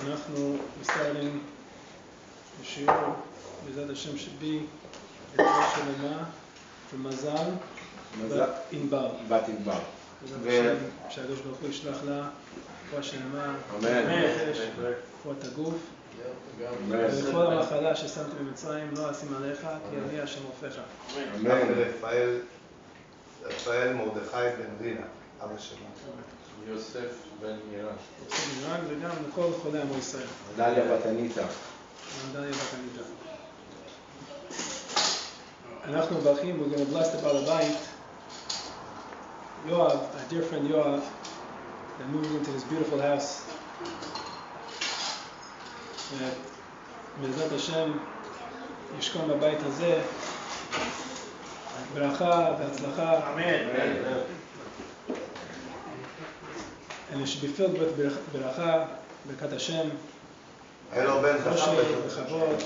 אנחנו starting בשיעור, בעזרת השם שבי, בתורה שלמה, ומזל, וענבר. בת ענבר. בעזרת השם, שהקדוש ברוך הוא ישלח לה רפואה שלמה, נפש, רפואת הגוף, וכל המחלה ששמתי במצרים לא אשים עליך, כי אני השם רופאך. אמן. רפאל מרדכי בן רינה, אבא שלנו. יוסף בן מירן. יוסף בן מירן, וגם לכל חולי עמו ישראל. דליה בת אניטה. דליה בת אניטה. אנחנו מברכים, we're going to bless the בעל הבית, Yoav, our dear friend Yoav, that moved into this beautiful house. בעזרת השם ישכון בבית הזה ברכה והצלחה. אמן. And it should be filled with ברכה, ברכת השם, אלו בן חושב וכבוד.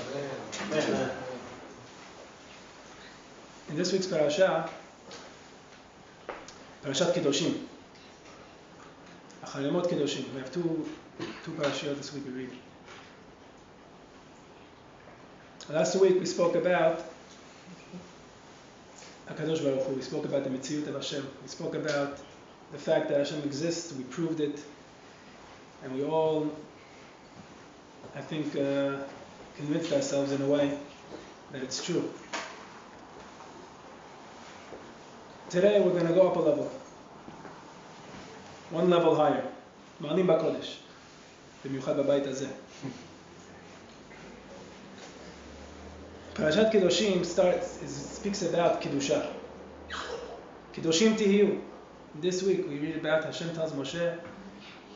In this week's parasha, parashat Kedushim, החלומות קדושים. We have two parashiyot this week we read. Last week we spoke about HaKadosh Baruch Hu. We spoke about the Mitziyut of Hashem. We spoke about the fact that Hashem exists. We proved it. And we all, I think, convinced ourselves in a way that it's true. Today we're going to go up a level. One level higher. Ma'alim b'kodesh. במיוחד בבית הזה. Parashat Kedushim speaks about Kedushah. Kedushim tihiyu. This week we read about Hashem tells Moshe,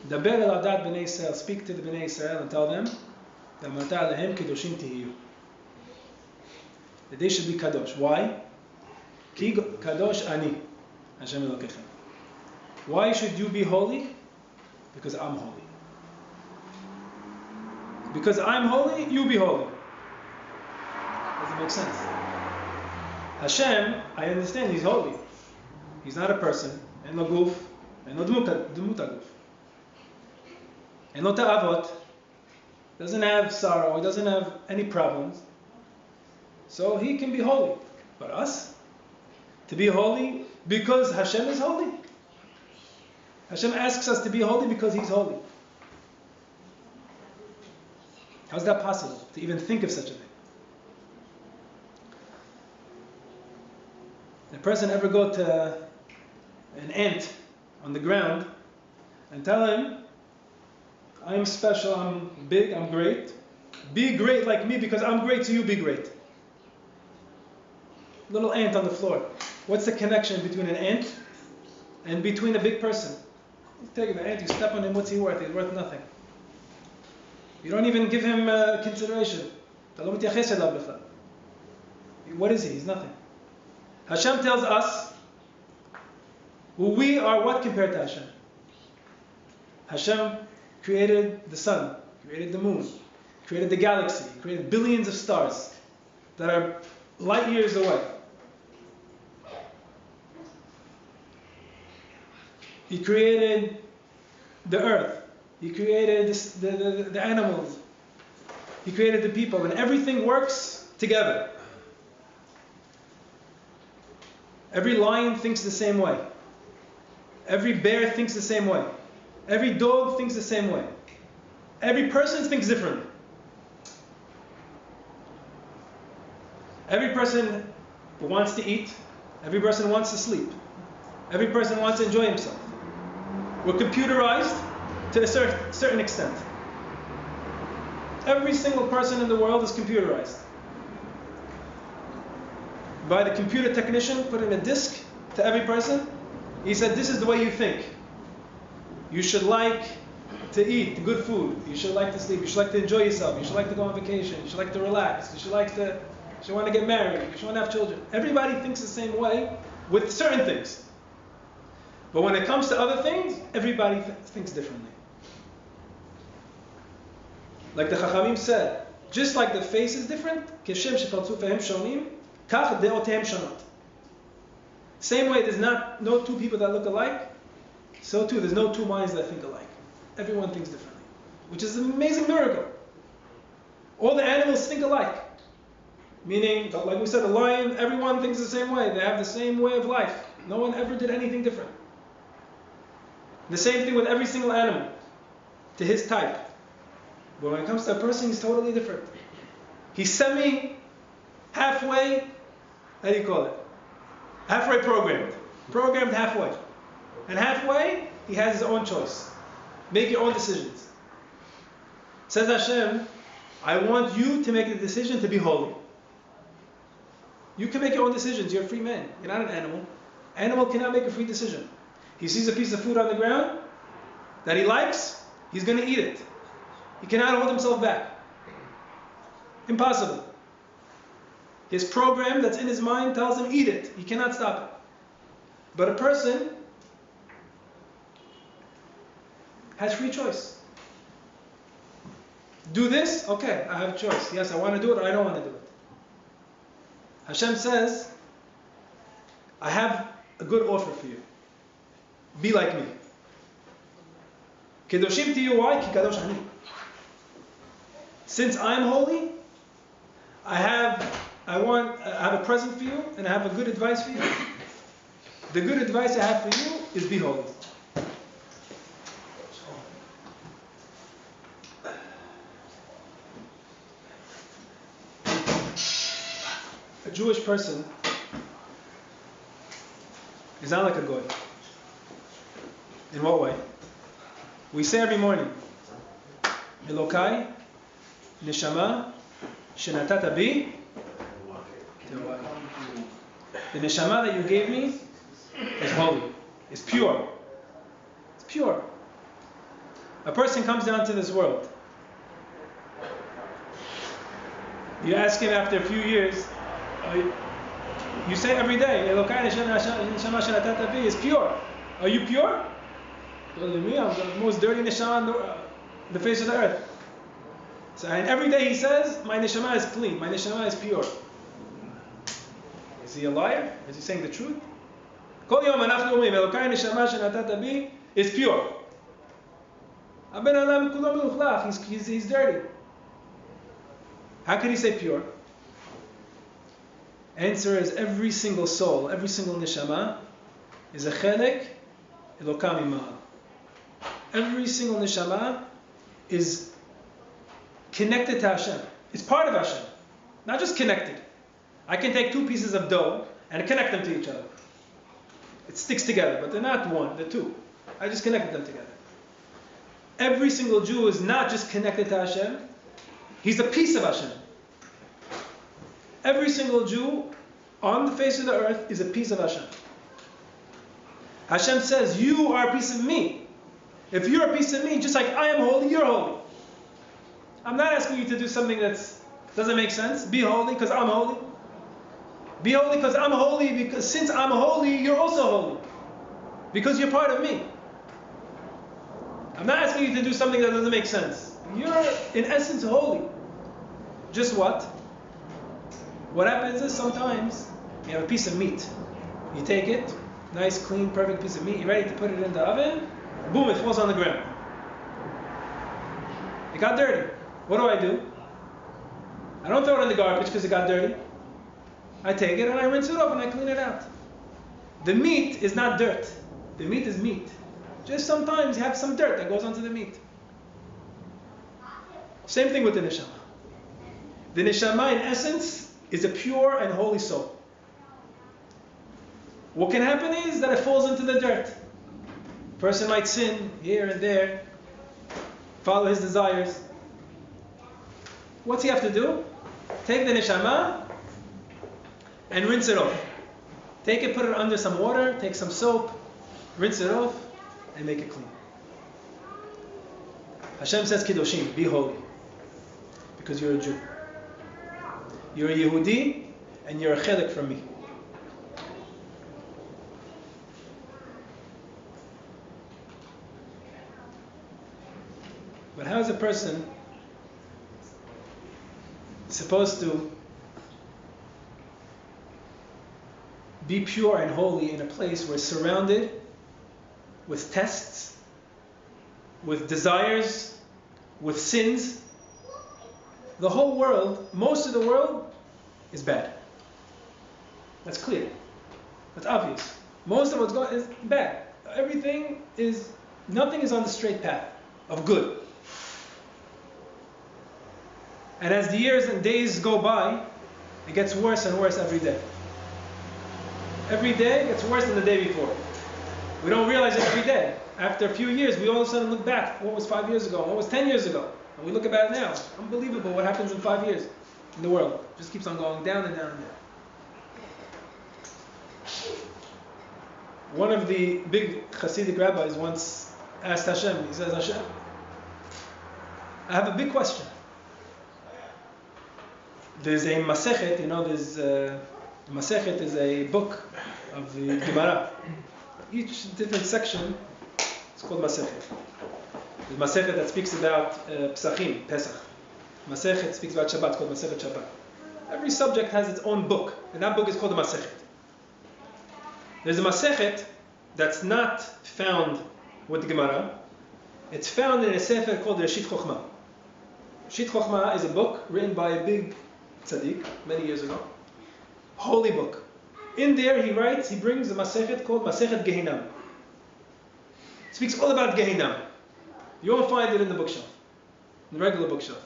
Daber el adat b'nei Yisrael, speak to the b'nei Yisrael and tell them, Damarta alehem Kedushim tihiyu. That they should be kadosh. Why? Ki kadosh ani, Hashem Elokechem. Why should you be holy? Because I'm holy. Because I'm holy, you be holy. Doesn't make sense. Hashem, I understand He's holy. He's not a person. And no guf, and no dmut aguf. And no ta'avot. Doesn't have sorrow. He doesn't have any problems. So He can be holy. But us? To be holy because Hashem is holy? Hashem asks us to be holy because He's holy. How is that possible? To even think of such a thing? A person ever go to an ant on the ground and tell him, I'm special, I'm big, I'm great. Be great like me because I'm great, so you be great. Little ant on the floor. What's the connection between an ant and between a big person? You take the ant, you step on him, what's he worth? He's worth nothing. You don't even give him consideration. What is he? He's nothing. Hashem tells us, we are what compared to Hashem? Hashem created the sun, created the moon, created the galaxy, created billions of stars that are light years away. He created the earth. He created the animals. He created the people. And everything works together. Every lion thinks the same way. Every bear thinks the same way. Every dog thinks the same way. Every person thinks differently. Every person wants to eat. Every person wants to sleep. Every person wants to enjoy himself. We're computerized to a certain extent. Every single person in the world is computerized. By the computer technician, put in a disk to every person. He said, this is the way you think. You should like to eat good food. You should like to sleep. You should like to enjoy yourself. You should like to go on vacation. You should like to relax. You should want to get married. You should want to have children. Everybody thinks the same way with certain things. But when it comes to other things, everybody thinks differently. Like the Chachamim said, just like the face is different, same way there's no two people that look alike, so too there's no two minds that think alike. Everyone thinks differently. which is an amazing miracle. All the animals think alike. Meaning, like we said, the lion, everyone thinks the same way. They have the same way of life. No one ever did anything different. The same thing with every single animal, to his type. But when it comes to a person, he's totally different. He's halfway, how do you call it? Halfway programmed. Programmed halfway. And halfway, he has his own choice. Make your own decisions. Says Hashem, I want you to make the decision to be holy. You can make your own decisions. You're a free man. You're not an animal. Animal cannot make a free decision. He sees a piece of food on the ground that he likes, he's going to eat it. He cannot hold himself back. Impossible. His program that's in his mind tells him, eat it. He cannot stop it. But a person has free choice. Do this? Okay, I have a choice. Yes, I want to do it or I don't want to do it. Hashem says, I have a good offer for you. Be like me. Kedushim tiyu, why? Ki kadosh ani. Since I'm holy, I have a present for you and I have a good advice for you. The good advice I have for you is be holy. A Jewish person is not like a goy. In what way? We say every morning, Elokai, Neshama, Shenatata Bi. The Neshama that you gave me is holy. It's pure. It's pure. A person comes down to this world. You ask him after a few years, you say every day, Elokai Neshama Shenatata Bi is pure. Are you pure? Me, I'm the most dirty neshama on the face of the earth. So, and every day he says, my neshama is clean, my neshama is pure. Is he a liar? Is he saying the truth? Kol yom anachnu omrim, Elokai neshama shenatata bi is pure. Aben adam kulo meluchlach, he's dirty. How can he say pure? Answer is every single soul, every single neshama is a chelek Elokam ima'al. Every single neshama is connected to Hashem. It's part of Hashem. Not just connected. I can take two pieces of dough and connect them to each other. It sticks together, but they're not one, they're two. I just connected them together. Every single Jew is not just connected to Hashem, he's a piece of Hashem. Every single Jew on the face of the earth is a piece of Hashem. Hashem says, you are a piece of me. If you're a piece of me, just like I am holy, you're holy. I'm not asking you to do something that doesn't make sense. Be holy because I'm holy. Be holy because I'm holy, because since I'm holy, you're also holy. Because you're part of me. I'm not asking you to do something that doesn't make sense. You're, in essence, holy. Just what? What happens is sometimes you have a piece of meat. You take it, nice, clean, perfect piece of meat. You're ready to put it in the oven. Boom, it falls on the ground. It got dirty. What do? I don't throw it in the garbage because it got dirty. I take it and I rinse it off and I clean it out. The meat is not dirt. The meat is meat. Just sometimes you have some dirt that goes onto the meat. Same thing with the neshama. The neshama, in essence, is a pure and holy soul. What can happen is that it falls into the dirt. Person might sin here and there, follow his desires. What's he have to do? Take the neshama and rinse it off. Take it, put it under some water, take some soap, rinse it off, and make it clean. Hashem says, Kedushim, be holy. Because you're a Jew. You're a Yehudi, and you're a chelek from me. But how is a person supposed to be pure and holy in a place where it's surrounded with tests, with desires, with sins, the whole world, most of the world, is bad. That's clear. That's obvious. Most of what's going is bad. Nothing is on the straight path of good. And as the years and days go by, it gets worse and worse every day. Every day gets worse than the day before. We don't realize it every day. After a few years, we all of a sudden look back. What was 5 years ago? What was 10 years ago? And we look about it now. Unbelievable what happens in 5 years in the world. It just keeps on going down and down and down. One of the big Hasidic rabbis once asked Hashem, he says, Hashem, I have a big question. There's a Masechet, Masechet is a book of the Gemara. Each different section is called Masechet. The Masechet that speaks about Pesachim, Pesach. Masechet speaks about Shabbat, called Masechet Shabbat. Every subject has its own book, and that book is called the Masechet. There's a Masechet that's not found with the Gemara. It's found in a sefer called the Reshit Chochmah. Reshit Chochmah is a book written by a big tzaddik many years ago. Holy book. In there he brings a Masechet called Masechet Gehinam. It speaks all about Gehinam. You won't find it in the bookshelf, in the regular bookshelf.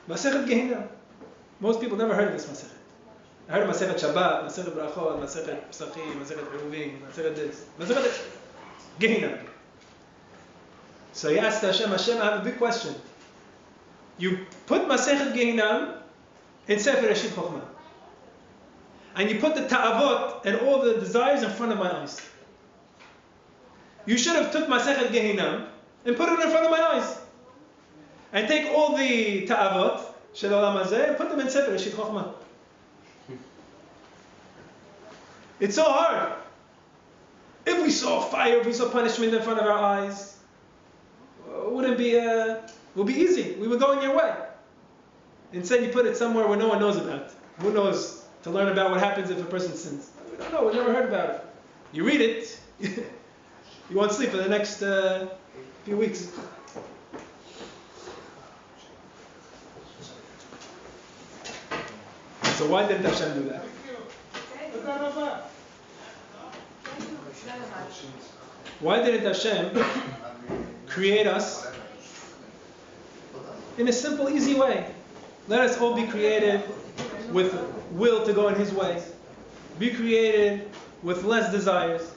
Masechet Gehinam. Most people never heard of this Masechet. I heard of Masechet Shabbat, Masechet Brachot, Masechet Pesachim, Masechet Eruvin, Masechet this, Masechet Gehinam. So he asked Hashem, I have a big question. You put Masechet Gehinam in Sefer Reshit Chochmah. And you put the ta'avot and all the desires in front of my eyes. You should have took Masechet Gehinam and put it in front of my eyes. And take all the ta'avot, Shel Olam Hazeh, and put them in Sefer Reshit Chochmah. It's so hard. If we saw fire, if we saw punishment in front of our eyes, it would be easy. We would go in your way. Instead, you put it somewhere where no one knows about. Who knows to learn about what happens if a person sins? We don't know. We've never heard about it. You read it, you won't sleep for the next few weeks. So why didn't Hashem do that? Why didn't Hashem create us in a simple, easy way? Let us all be created with will to go in His way. Be created with less desires.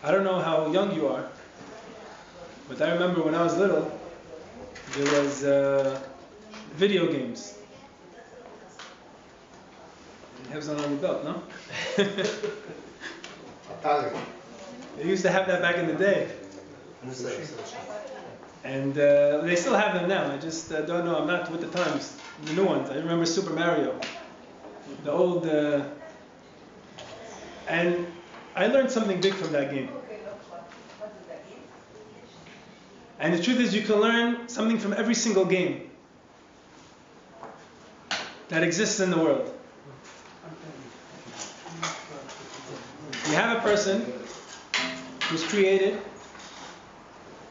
I don't know how young you are, but I remember when I was little, there was video games. Have on your belt, no? They used to have that back in the day. And they still have them now. I just don't know. I'm not with the times. The new ones. I remember Super Mario. The old... and I learned something big from that game. And the truth is, you can learn something from every single game that exists in the world. You have a person who's created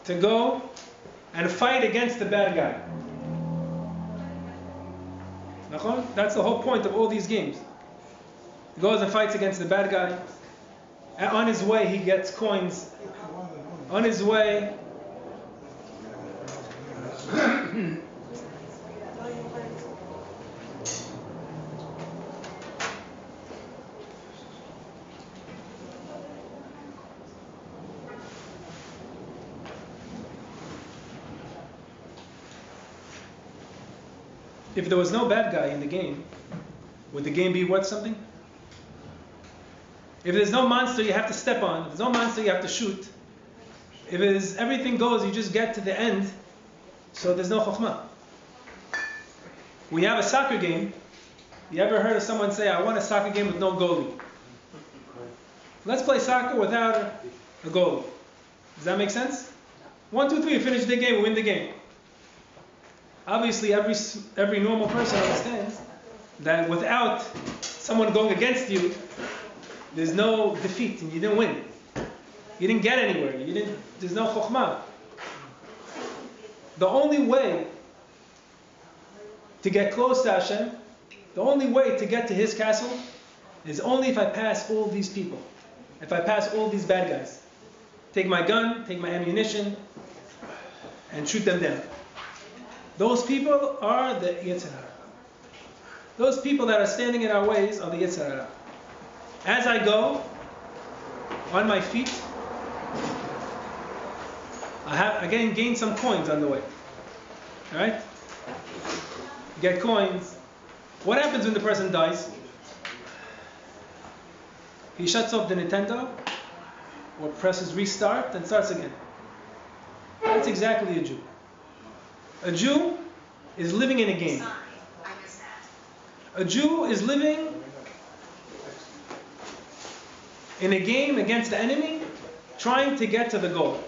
to go and fight against the bad guy. That's the whole point of all these games. He goes and fights against the bad guy. And on his way, he gets coins. On his way, if there was no bad guy in the game, would the game be worth something? If there's no monster you have to step on, if there's no monster you have to shoot, if it is everything goes, you just get to the end, so there's no chokhmah. We have a soccer game. You ever heard of someone say, I want a soccer game with no goalie? Let's play soccer without a goalie. Does that make sense? 1, 2, 3, we finish the game, we win the game. Obviously, every normal person understands that without someone going against you, there's no defeat and you didn't win. You didn't get anywhere. There's no chokhmah. The only way to get close to Hashem, the only way to get to His castle, is only if I pass all these people. If I pass all these bad guys. Take my gun, take my ammunition, and shoot them down. Those people are the Yetzer Hara. Those people that are standing in our ways are the Yetzer Hara. As I go on my feet, I gain some coins on the way. Alright? Get coins. What happens when the person dies? He shuts off the Nintendo or presses restart and starts again. That's exactly a Jew. A Jew is living in a game. A Jew is living in a game against the enemy, trying to get to the goal.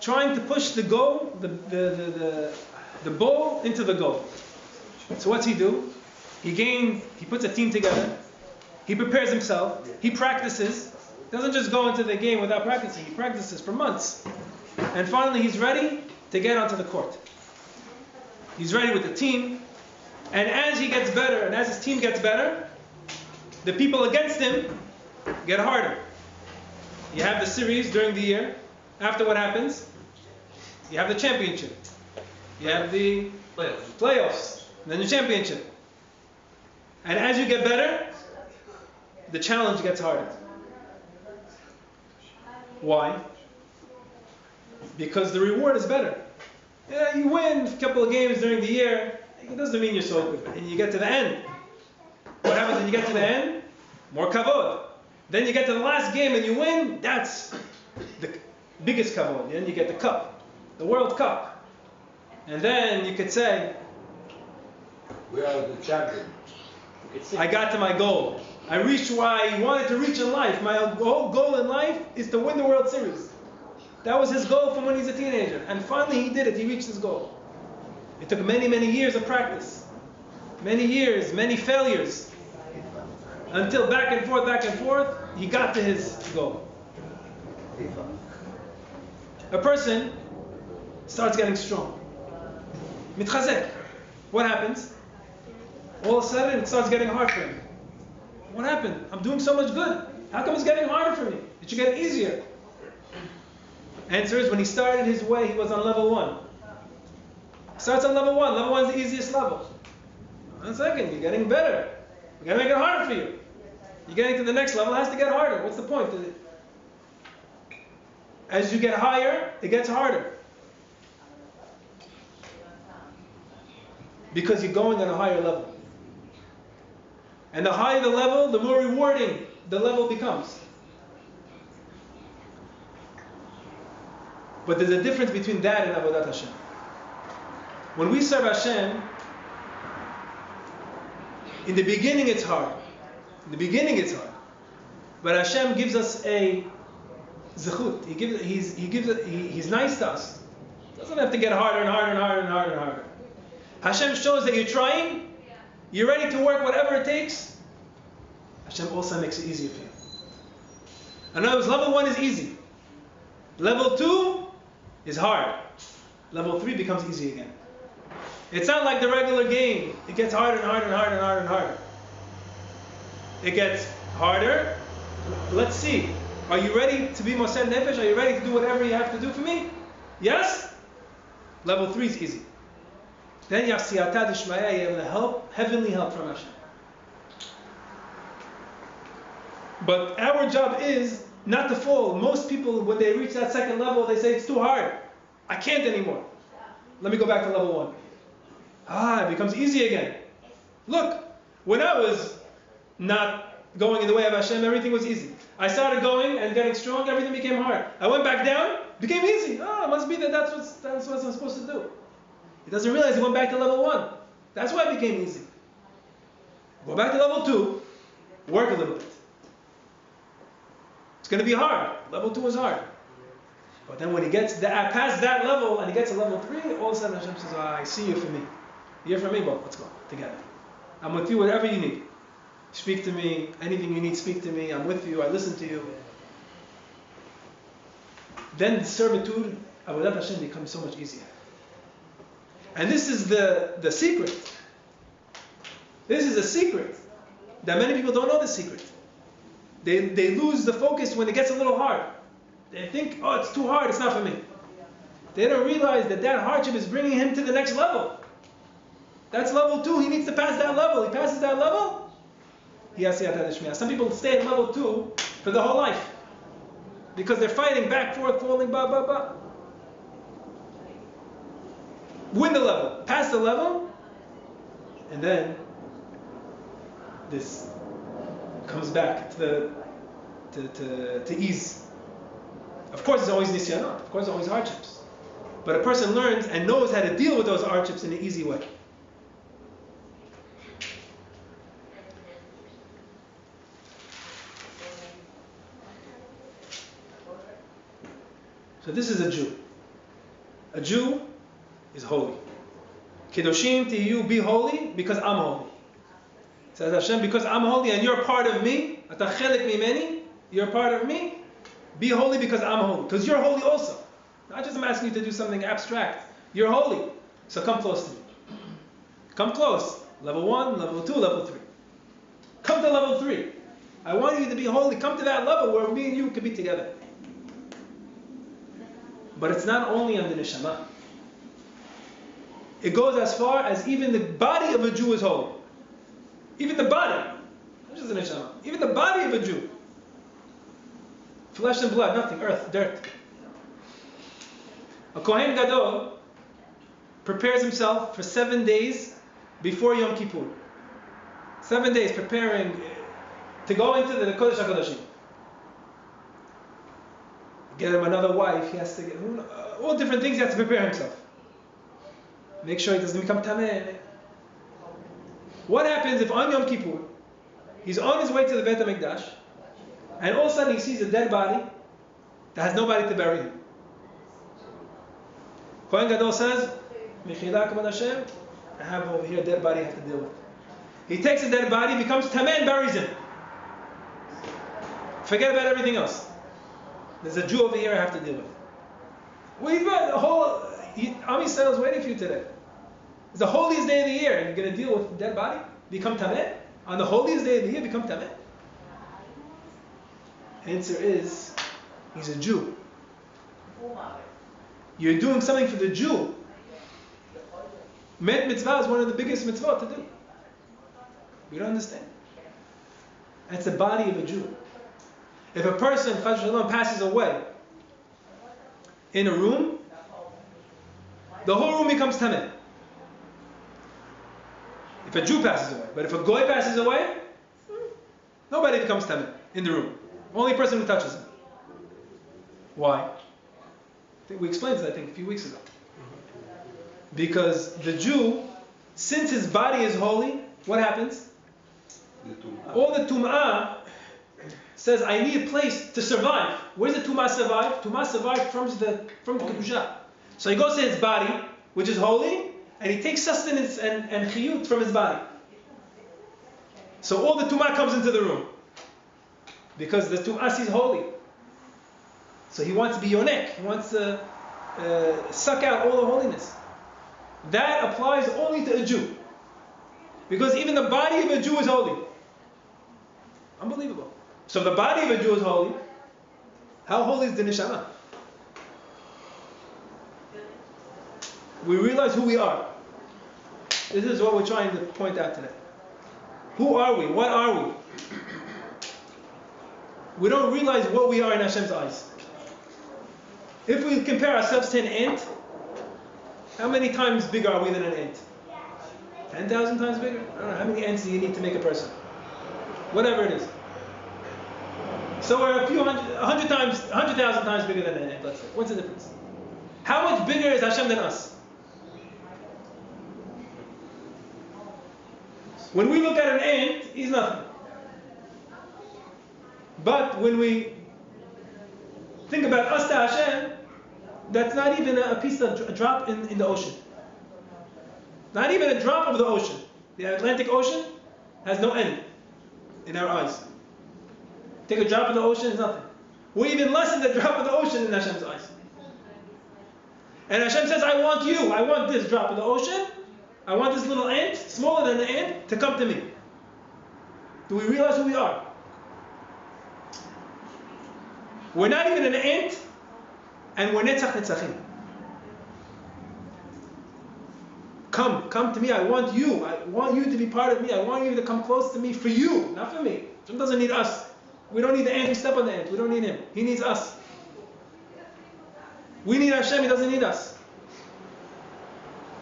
Trying to push the goal, the ball into the goal. So what's he do? He puts a team together. He prepares himself. He practices. Doesn't just go into the game without practicing. He practices for months. And finally he's ready to get onto the court. He's ready with the team. And as he gets better, and as his team gets better, the people against him get harder. You have the series during the year. After what happens? You have the championship. You have the playoffs. And then the championship. And as you get better, the challenge gets harder. Why? Because the reward is better. Yeah, you win a couple of games during the year. It doesn't mean you're so good. And you get to the end. What happens when you get to the end? More kavod. Then you get to the last game and you win. That's the biggest kavod. Then you get the cup. The World Cup. And then you could say, We are the champion. I got to my goal. I reached where I wanted to reach in life. My whole goal in life is to win the World Series. That was his goal from when he was a teenager. And finally he did it. He reached his goal. It took many, many years of practice. Many years, many failures. Until back and forth, he got to his goal. A person starts getting strong. Mitchazek. What happens? All of a sudden it starts getting hard for him. What happened? I'm doing so much good. How come it's getting harder for me? It should get easier. Answer is, when he started his way, he was on level 1. Starts on level 1. Level 1 is the easiest level. 1 second, you're getting better. We gotta make it harder for you. You're getting to the next level, it has to get harder. What's the point? As you get higher, it gets harder. Because you're going on a higher level. And the higher the level, the more rewarding the level becomes. But there's a difference between that and Avodat Hashem. When we serve Hashem, in the beginning it's hard. In the beginning it's hard. But Hashem gives us a zechut. He's nice to us. It doesn't have to get harder and harder and harder and harder and harder. Hashem shows that you're trying, you're ready to work whatever it takes. Hashem also makes it easier for you. In other words, level 1 is easy. Level 2 is hard. Level 3 becomes easy again. It's not like the regular game. It gets harder and harder and harder and harder and harder. It gets harder. Let's see. Are you ready to be Moser Nefesh? Are you ready to do whatever you have to do for me? Yes? Level 3 is easy. Then you have Siyata Dishmaya, you have the help, heavenly help from Hashem. But our job is not to fall. Most people, when they reach that second level, they say, it's too hard. I can't anymore. Let me go back to level 1. It becomes easy again. Look, when I was not going in the way of Hashem, everything was easy. I started going and getting strong, everything became hard. I went back down, became easy. Oh, it must be that that's what I'm supposed to do. He doesn't realize he went back to level 1. That's why it became easy. Go back to level 2, work a little bit. It's going to be hard. Level 2 is hard. But then when he gets past that level and he gets to level 3, all of a sudden Hashem says, I see you for me. You're for me, but let's go together. I'm with you, whatever you need. Speak to me. Anything you need, speak to me. I'm with you. I listen to you. Then the servitude, Avodat Hashem, becomes so much easier. And this is the secret. This is a secret that many people don't know the secret. They lose the focus when it gets a little hard. They think, oh, it's too hard, it's not for me. They don't realize that hardship is bringing him to the next level. That's level 2. He needs to pass that level. He passes that level, he has Siyata Dishmiyah. Some people stay at level 2 for the whole life because they're fighting back, forth, falling, Win the level, pass the level, and then this comes back to ease. Of course, there's always nisyanot. Of course, there's always hardships. But a person learns and knows how to deal with those hardships in an easy way. So this is a Jew. A Jew is holy. Kedoshim tiyu, be holy because I'm holy. Says Hashem, because I'm holy and you're part of me, ata chelek mimeni, you're part of me, be holy because I'm holy. Because you're holy also. Not just I'm asking you to do something abstract. You're holy. So come close to me. Come close. Level 1, level 2, level 3. Come to level 3. I want you to be holy. Come to that level where me and you can be together. But it's not only on the neshama. It goes as far as even the body of a Jew is holy. Even the body. Not just the neshama. Even the body of a Jew. Flesh and blood, nothing. Earth, dirt. A Kohen Gadol prepares himself for 7 days before Yom Kippur. 7 days preparing to go into the Kodesh HaKodashim. Get him another wife, he has to get all different things, he has to prepare himself. Make sure he doesn't become tameh. What happens if on Yom Kippur, he's on his way to the Beit HaMikdash, and all of a sudden he sees a dead body that has nobody to bury him? Kohen Gadol says, Mechila Kavod Hashem, I have over here a dead body I have to deal with. He takes a dead body, becomes tameh, and buries him. Forget about everything else. There's a Jew over here I have to deal with. We've got the whole Am Yisrael is waiting for you today. It's the holiest day of the year, and you're going to deal with a dead body? Become tameh? On the holiest day of the year, become tameh? Answer is, he's a Jew. You're doing something for the Jew. Met mitzvah is one of the biggest mitzvot to do. We don't understand. That's the body of a Jew. If a person, Chas Shalom, passes away in a room, the whole room becomes tameh. If a Jew passes away. But if a Goy passes away, nobody becomes tameh in the room. Only person who touches him. Why? I think we explained this, a few weeks ago. Because the Jew, since his body is holy, what happens? All the tum'ah says, I need a place to survive. Where does the tum'ah survive? Tum'ah survives from the Kedushah. So he goes to his body, which is holy, and he takes sustenance and chiyut from his body. So all the tum'ah comes into the room. Because the tum'ah is holy. So he wants to be yonek. He wants to suck out all the holiness. That applies only to a Jew. Because even the body of a Jew is holy. Unbelievable. So if the body of a Jew is holy, how holy is the neshama? We realize who we are. This is what we're trying to point out today. Who are we? What are we? We don't realize what we are in Hashem's eyes. If we compare ourselves to an ant, how many times bigger are we than an ant? 10,000 times bigger? I don't know. How many ants do you need to make a person? Whatever it is. So we're a few hundred, 100,000 times bigger than an ant, let's say. What's the difference? How much bigger is Hashem than us? When we look at an ant, he's nothing. But when we think about us to Hashem, that's not even a piece of a drop in the ocean. Not even a drop of the ocean. The Atlantic Ocean has no end in our eyes. Take a drop of the ocean, it's nothing. We're even less than the drop of the ocean in Hashem's eyes. And Hashem says, I want you. I want this drop of the ocean. I want this little ant, smaller than the ant, to come to me. Do we realize who we are? We're not even an ant, and we're netzach netzachim. Come to me. I want you. I want you to be part of me. I want you to come close to me for you, not for me. Hashem doesn't need us. We don't need the ant. We step on the ant. We don't need him. He needs us. We need Hashem. He doesn't need us.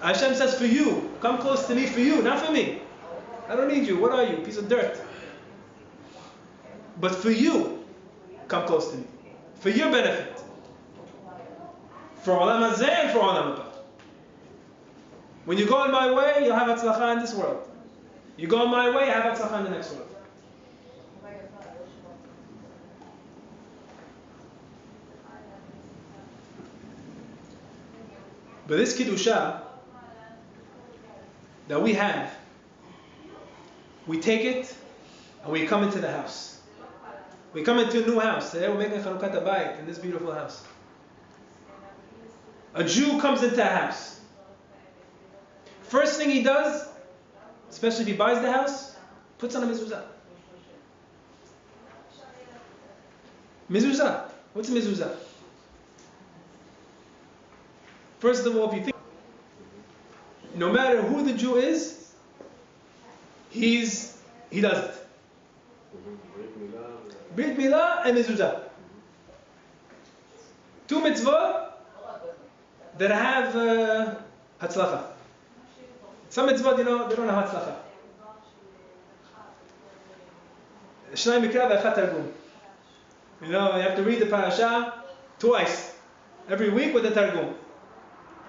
Hashem says for you. Come close to me for you, not for me. I don't need you. What are you? Piece of dirt. But for you, come close to me. For your benefit. For olam hazeh and for olam haba. When you go in my way, you'll have hatzlacha in this world. You go in my way, you have hatzlacha in the next world. But this Kedushah that we have, we take it and we come into the house. We come into a new house. Today we're making Chanukat Habayit in this beautiful house. A Jew comes into a house. First thing he does, especially if he buys the house, puts on a mezuzah. Mezuzah. What's a mezuzah? First of all, if you think, no matter who the Jew is, he does it. Brit Milah and mezuzah. Two mitzvot that have hatzlacha. Some mitzvot, they don't have hatzlacha. Shnai mikra ve'echad targum. You have to read the parasha twice every week with the targum.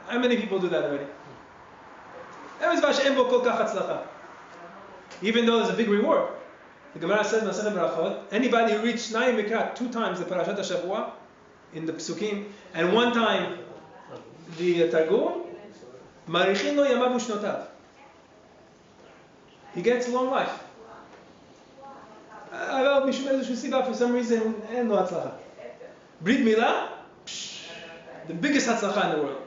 How many people do that already? Even though there's a big reward. The Gemara says, Masana Barachot, anybody who reads Shnai Mikra 2 times the Parashat HaShavua in the Psukim, and 1 time the Targum, Marichin lo yamav u'shnotav. He gets a long life. For some reason, and no hatzlacha. Brit Milah, the biggest hatzlacha in the world.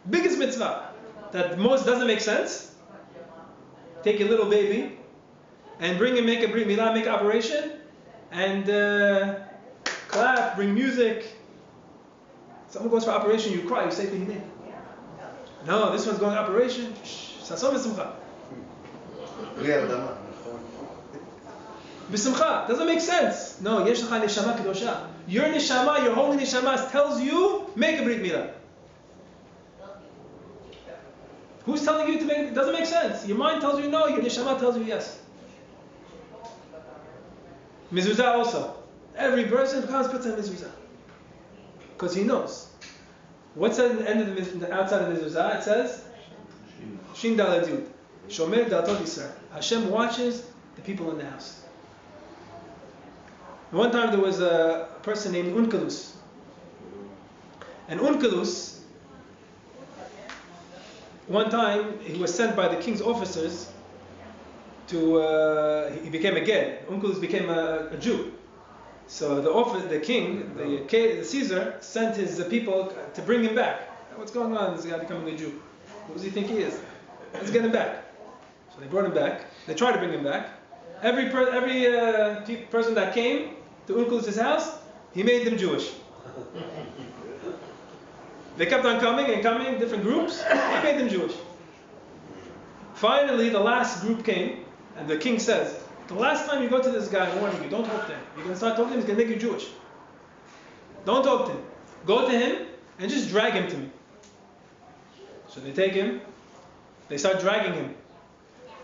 Biggest mitzvah. That most doesn't make sense. Take a little baby and bring him, make a Brit Milah, make an operation, and clap, bring music. Someone goes for operation, you cry, you say Tehillim. No, this one's going operation. Sason v'simcha. B'simcha. Doesn't make sense. No, yesh lecha neshama kedushah. Your neshama, your holy neshama tells you, make a Brit Milah. Who's telling you to make it? Doesn't make sense. Your mind tells you no, your neshama tells you yes. Mezuzah also. Every person comes puts on mezuzah. Because he knows. What's at the end of the outside of the mezuzah? It says, Shin Daled Yud. Shomer Datot Yisrael. Hashem watches the people in the house. One time there was a person named Unkelus. And Unkelus, one time he was sent by the king's officers to, he became a Ged. Unkelus became a Jew. So the king, the Caesar, sent his people to bring him back. What's going on? This guy becoming a Jew. Who does he think he is? Let's get him back. So they brought him back. They tried to bring him back. Every person that came to Unkelus's house, he made them Jewish. They kept on coming and coming, different groups. He made them Jewish. Finally, the last group came, and the king says, the last time you go to this guy, I'm warning you, don't talk to him. You're going to start talking to him, he's going to make you Jewish. Don't talk to him. Go to him and just drag him to me. So they take him, they start dragging him.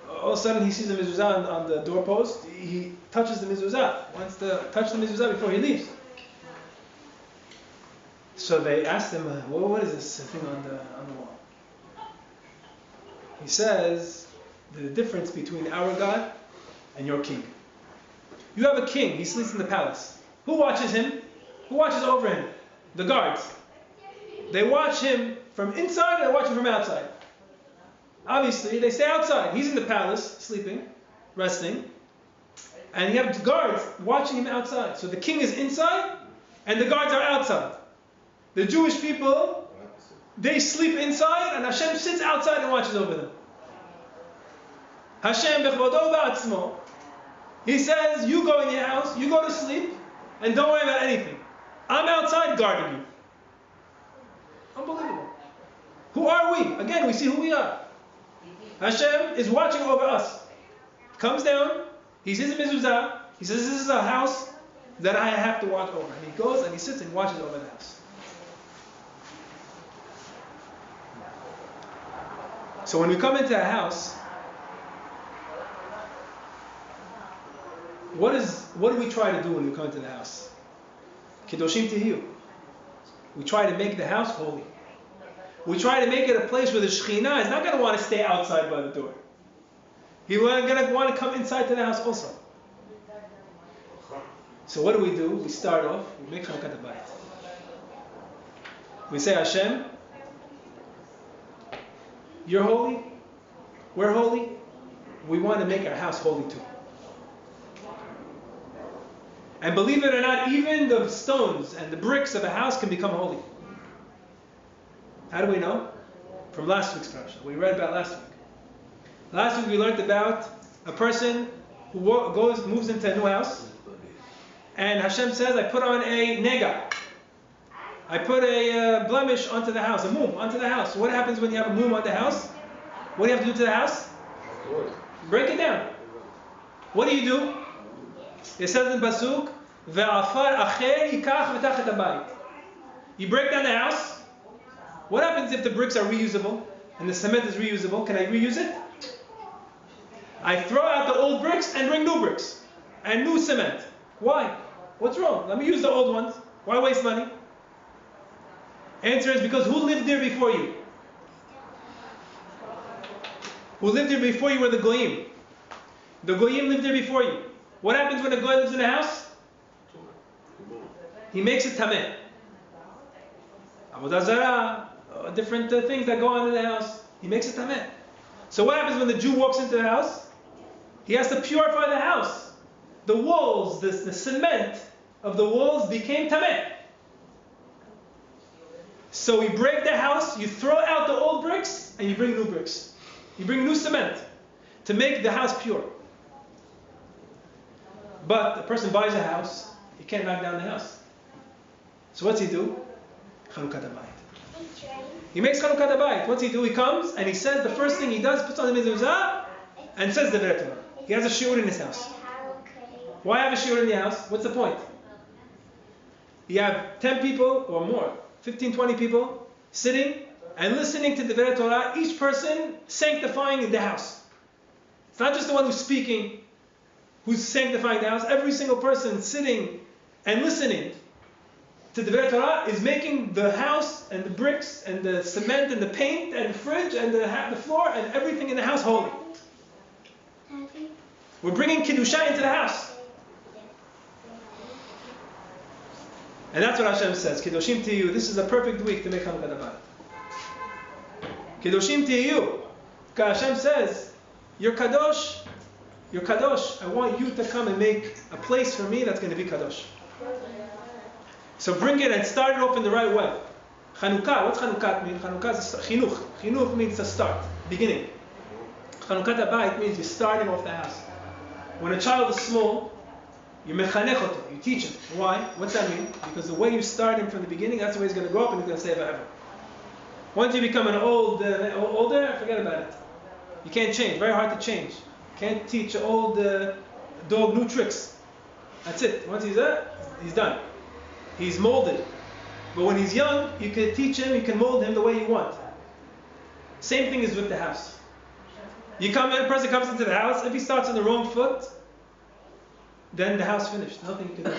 All of a sudden he sees the mezuzah on the doorpost. He touches the mezuzah. Wants to touch the mezuzah before he leaves. So they asked him, what is this thing on the wall? He says, the difference between our God and your king. You have a king, he sleeps in the palace. Who watches him? Who watches over him? The guards. They watch him from inside and they watch him from outside. Obviously, they stay outside. He's in the palace, sleeping, resting. And you have guards watching him outside. So the king is inside and the guards are outside. The Jewish people, they sleep inside and Hashem sits outside and watches over them. Hashem bechvodo ba'atzmo. He says, you go in your house, you go to sleep, and don't worry about anything. I'm outside guarding you. Unbelievable. Who are we? Again, we see who we are. Hashem is watching over us. Comes down, he sees a mezuzah, he says, this is a house that I have to watch over. And he goes and he sits and watches over the house. So when we come into a house, what do we try to do when we come into the house? Kedoshim Tihiyu. We try to make the house holy. We try to make it a place where the Shekhinah is not going to want to stay outside by the door. He's going to want to come inside to the house also. So what do? We start off, we make Chanukat Bayit. We say, Hashem, you're holy, we're holy, we want to make our house holy too. And believe it or not, even the stones and the bricks of a house can become holy. How do we know? From last week's parasha. We read about last week. Last week we learned about a person who moves into a new house, and Hashem says, I put on a nega. I put a blemish onto the house, a mum onto the house. What happens when you have a mum on the house? What do you have to do to the house? Break it down. What do? It says in Pasuk, Ve'afar acher yikach v'tachet habayit. You break down the house. What happens if the bricks are reusable and the cement is reusable? Can I reuse it? I throw out the old bricks and bring new bricks and new cement. Why? What's wrong? Let me use the old ones. Why waste money? Answer is because who lived there before you? Who lived there before you were the Goyim. The Goyim lived there before you. What happens when a Goy lives in a house? He makes it tameh. Avodah zarah, different things that go on in the house. He makes it tameh. So what happens when the Jew walks into the house? He has to purify the house. The walls, the cement of the walls became tameh. So you break the house, you throw out the old bricks, and you bring new bricks. You bring new cement to make the house pure. But the person buys a house, he can't knock down the house. So what's he do? Chanukat Bayit. He makes Chanukat Bayit. What's he do? He comes and he says, the first thing he does, puts on the mezuzah and says the Torah. He has a shiur in his house. Why have a shiur in the house? What's the point? You have 10 people or more, 15, 20 people sitting and listening to the Torah, each person sanctifying the house. It's not just the one who's speaking, who's sanctifying the house. Every single person sitting and listening to the Torah is making the house and the bricks and the cement and the paint and the fridge and the floor and everything in the house holy. We're bringing Kedushah into the house. And that's what Hashem says. Kedoshim Tihiyu. This is a perfect week to make Chanukat Bayit. Kedoshim Tihiyu. Because Hashem says, you're kadosh. You're kadosh. I want you to come and make a place for me that's going to be kadosh. So bring it and start it off in the right way. Chanukah. What's Chanukah mean? Chanukah is chinuch. Chinuch means to start, beginning. Chanukat Bayit means you're starting off the house. When a child is small, you mechanech oto, you teach him. Why? What's that mean? Because the way you start him from the beginning, that's the way he's going to grow up and he's going to stay forever. Once you become an older, forget about it. You can't change. Very hard to change. You can't teach an old dog new tricks. That's it. Once he's there, he's done. He's molded. But when he's young, you can teach him, you can mold him the way you want. Same thing is with the house. You come in, a person comes into the house, if he starts on the wrong foot, then the house finished. Nothing you can do.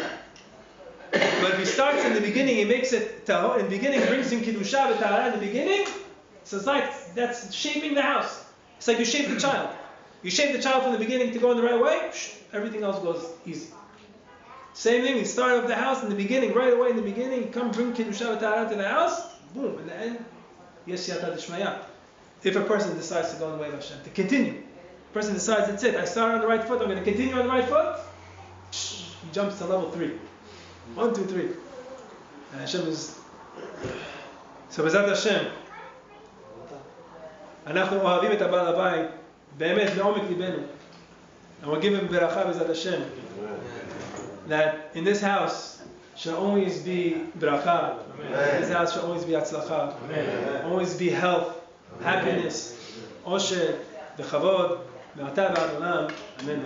But if he starts in the beginning, he makes it tahor. In the beginning, brings in Kedushah v'tahara in the beginning. So it's like that's shaping the house. It's like you shape the child. You shape the child from the beginning to go in the right way. Everything else goes easy. Same thing. You start off the house in the beginning, right away in the beginning. You come bring Kedushah v'tahara to the house. Boom. In the end, yes yata d'shmaya. If a person decides to go in the way of Hashem, to continue. A person decides, that's it. I started on the right foot. I'm going to continue on the right foot. He jumps to level 3. 1, 2, 3. And Hashem is... So, B'ezrat Hashem, אנחנו אוהבים את הבעל הבית, באמת, לעומק ליבנו. And we're giving beracha B'ezrat Hashem. That in this house shall always be beracha. In this house shall always be atzlacha. Always be health, happiness, osher, בכבוד, מעתה ועד עולם. אמן.